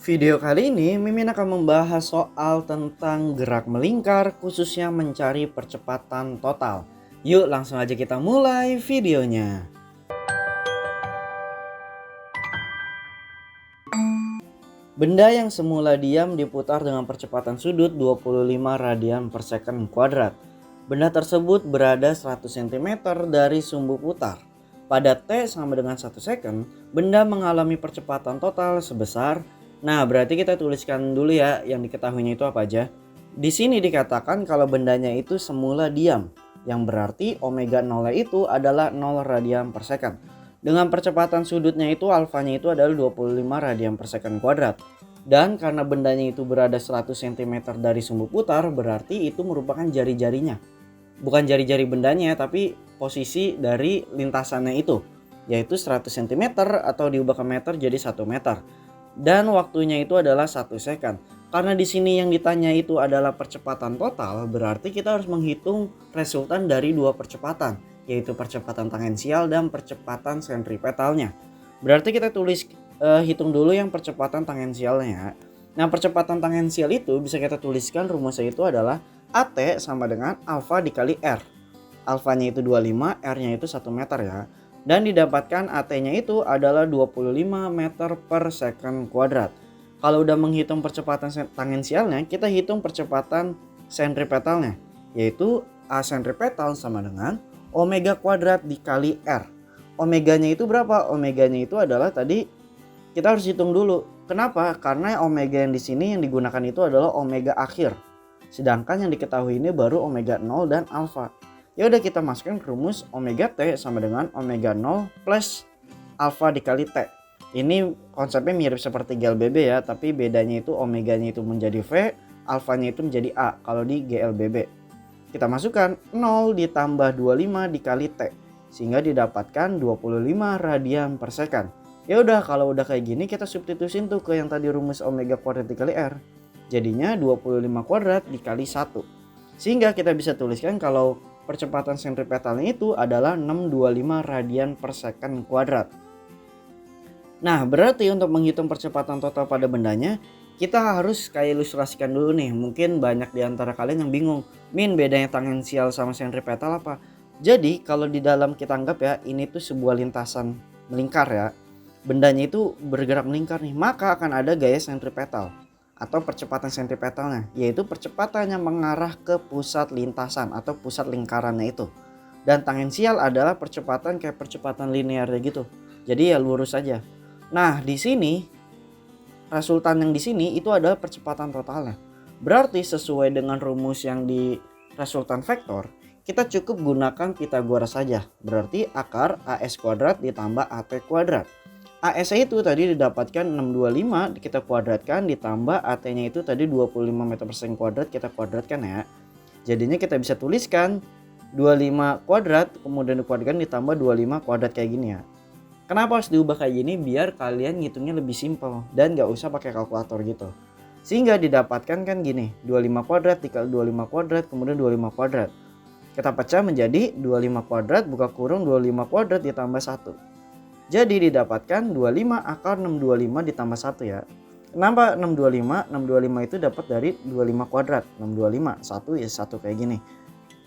Video kali ini Mimin akan membahas soal tentang gerak melingkar khususnya mencari percepatan total. Yuk langsung aja kita mulai videonya. Benda yang semula diam diputar dengan percepatan sudut 25 radian per second kuadrat. Benda tersebut berada 100 cm dari sumbu putar. Pada T sama dengan 1 second, benda mengalami percepatan total sebesar. Nah, berarti kita tuliskan dulu ya yang diketahuinya itu apa aja. Di sini dikatakan kalau bendanya itu semula diam, yang berarti omega 0 itu adalah 0 radian per second. Dengan percepatan sudutnya itu alfanya itu adalah 25 radian per second kuadrat. Dan karena bendanya itu berada 100 cm dari sumbu putar, berarti itu merupakan jari-jarinya. Bukan jari-jari bendanya, tapi posisi dari lintasannya itu, yaitu 100 cm atau diubah ke meter jadi 1 meter. Dan waktunya itu adalah 1 second. Karena di sini yang ditanya itu adalah percepatan total, berarti kita harus menghitung resultan dari dua percepatan, yaitu percepatan tangensial dan percepatan sentripetalnya. Berarti kita hitung dulu yang percepatan tangensialnya. Nah, percepatan tangensial itu bisa kita tuliskan rumusnya itu adalah AT sama dengan alfa dikali R. Alfanya itu 25, R-nya itu 1 meter ya. Dan didapatkan AT-nya itu adalah 25 meter per second kuadrat. Kalau udah menghitung percepatan tangensialnya, kita hitung percepatan sentripetalnya, yaitu A sentripetal sama dengan omega kuadrat dikali R. Omeganya itu berapa? Omeganya itu adalah tadi kita harus hitung dulu. Kenapa? Karena omega yang di sini yang digunakan itu adalah omega akhir. Sedangkan yang diketahui ini baru omega 0 dan alfa. Ya udah kita masukkan ke rumus omega T sama dengan omega 0 plus alfa dikali T. Ini konsepnya mirip seperti GLBB ya, tapi bedanya itu omeganya itu menjadi V, alfanya itu menjadi A kalau di GLBB. Kita masukkan 0 ditambah 25 dikali T sehingga didapatkan 25 radian per second. Ya udah kalau udah kayak gini kita substitusin tuh ke yang tadi rumus omega kuadrat dikali R. Jadinya 25 kuadrat dikali 1. Sehingga kita bisa tuliskan kalau percepatan sentripetalnya itu adalah 625 radian per second kuadrat. Nah, berarti untuk menghitung percepatan total pada bendanya, kita harus kayak ilustrasikan dulu nih. Mungkin banyak di antara kalian yang bingung, Min, bedanya tangensial sama sentripetal apa? Jadi, kalau di dalam kita anggap ya, ini tuh sebuah lintasan melingkar ya. Bendanya itu bergerak melingkar nih, maka akan ada gaya sentripetal atau percepatan sentripetalnya, yaitu percepatan yang mengarah ke pusat lintasan atau pusat lingkarannya itu. Dan tangensial adalah percepatan kayak percepatan linearnya gitu. Jadi ya lurus saja. Nah, di sini resultan yang di sini itu adalah percepatan totalnya. Berarti sesuai dengan rumus yang di resultan vektor, kita cukup gunakan Pythagoras saja. Berarti akar AS kuadrat ditambah AT kuadrat. AS itu tadi didapatkan 625 kita kuadratkan ditambah AT-nya itu tadi 25 meter per second kuadrat kita kuadratkan ya. Jadinya kita bisa tuliskan 25 kuadrat kemudian dikuadratkan ditambah 25 kuadrat kayak gini ya. Kenapa harus diubah kayak gini? Biar kalian ngitungnya lebih simpel dan gak usah pakai kalkulator gitu. Sehingga didapatkan kan gini, 25 kuadrat dikali 25 kuadrat kemudian 25 kuadrat. Kita pecah menjadi 25 kuadrat buka kurung 25 kuadrat ditambah 1. Jadi didapatkan 25 akar 625 ditambah 1 ya. Kenapa 625? 625 itu dapat dari 25 kuadrat. 625, 1 ya 1 kayak gini.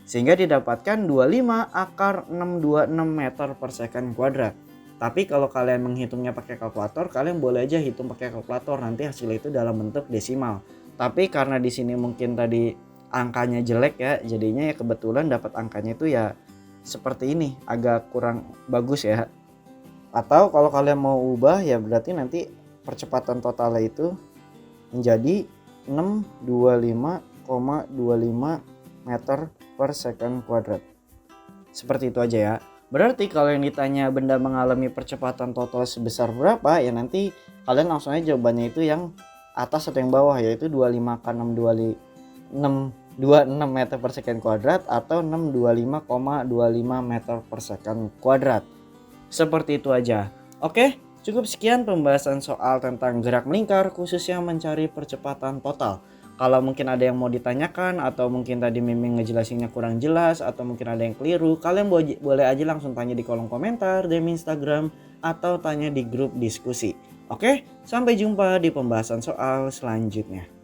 Sehingga didapatkan 25 akar 626 meter per second kuadrat. Tapi kalau kalian menghitungnya pakai kalkulator, kalian boleh aja hitung pakai kalkulator. Nanti hasilnya itu dalam bentuk desimal. Tapi karena di sini mungkin tadi angkanya jelek ya, jadinya ya kebetulan dapat angkanya itu ya seperti ini, agak kurang bagus ya. Atau kalau kalian mau ubah ya berarti nanti percepatan totalnya itu menjadi 625,25 meter per second kuadrat. Seperti itu aja ya. Berarti kalau yang ditanya benda mengalami percepatan total sebesar berapa ya nanti kalian langsung aja jawabannya itu yang atas atau yang bawah, yaitu 25 ke 626 meter per second kuadrat atau 625,25 meter per second kuadrat. Seperti itu aja. Oke, cukup sekian pembahasan soal tentang gerak melingkar khususnya mencari percepatan total. Kalau mungkin ada yang mau ditanyakan atau mungkin tadi Mimin ngejelasinnya kurang jelas atau mungkin ada yang keliru, kalian boleh aja langsung tanya di kolom komentar DM Instagram atau tanya di grup diskusi. Oke, sampai jumpa di pembahasan soal selanjutnya.